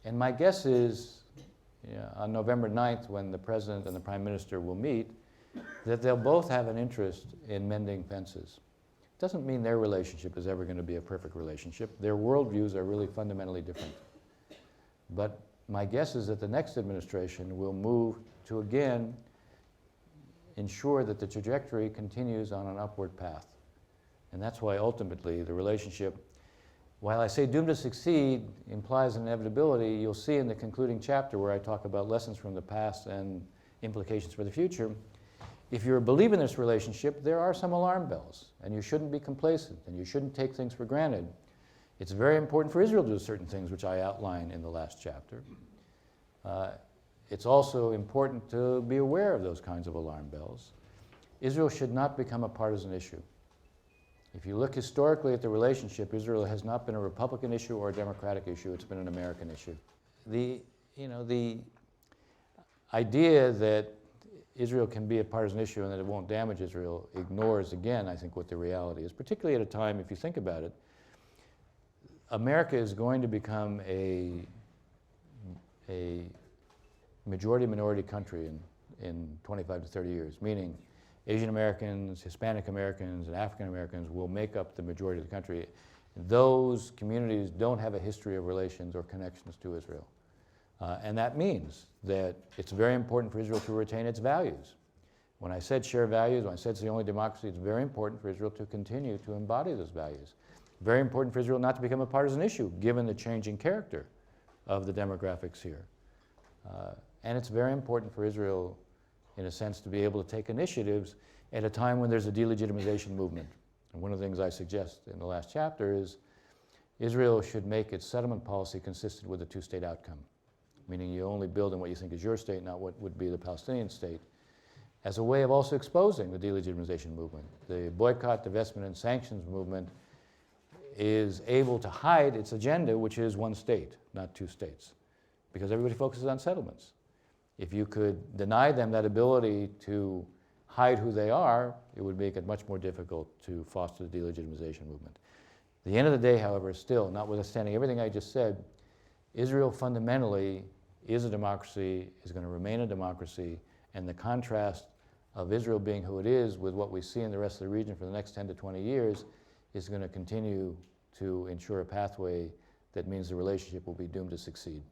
And my guess is, on November 9th, when the President and the Prime Minister will meet, that they'll both have an interest in mending fences. Doesn't mean their relationship is ever going to be a perfect relationship. Their worldviews are really fundamentally different. But my guess is that the next administration will move to, again, ensure that the trajectory continues on an upward path. And that's why ultimately the relationship, while I say doomed to succeed implies inevitability, you'll see in the concluding chapter where I talk about lessons from the past and implications for the future. If you're a believer in this relationship, there are some alarm bells, and you shouldn't be complacent, and you shouldn't take things for granted. It's very important for Israel to do certain things, which I outline in the last chapter. It's also important to be aware of those kinds of alarm bells. Israel should not become a partisan issue. If you look historically at the relationship, Israel has not been a Republican issue or a Democratic issue, it's been an American issue. The idea that Israel can be a partisan issue and that it won't damage Israel ignores, again, I think, what the reality is, particularly at a time, if you think about it, America is going to become a majority-minority country in 25 to 30 years, meaning Asian Americans, Hispanic Americans, and African Americans will make up the majority of the country. Those communities don't have a history of relations or connections to Israel. And that means that it's very important for Israel to retain its values. When I said share values, when I said it's the only democracy, it's very important for Israel to continue to embody those values. Very important for Israel not to become a partisan issue, given the changing character of the demographics here. And it's very important for Israel, in a sense, to be able to take initiatives at a time when there's a delegitimization movement. And one of the things I suggest in the last chapter is Israel should make its settlement policy consistent with a two-state outcome, meaning you only build in what you think is your state, not what would be the Palestinian state, as a way of also exposing the delegitimization movement. The boycott, divestment, and sanctions movement is able to hide its agenda, which is one state, not two states, because everybody focuses on settlements. If you could deny them that ability to hide who they are, it would make it much more difficult to foster the delegitimization movement. At the end of the day, however, still, notwithstanding everything I just said, Israel fundamentally is a democracy, is going to remain a democracy, and the contrast of Israel being who it is with what we see in the rest of the region for the next 10 to 20 years is going to continue to ensure a pathway that means the relationship will be doomed to succeed.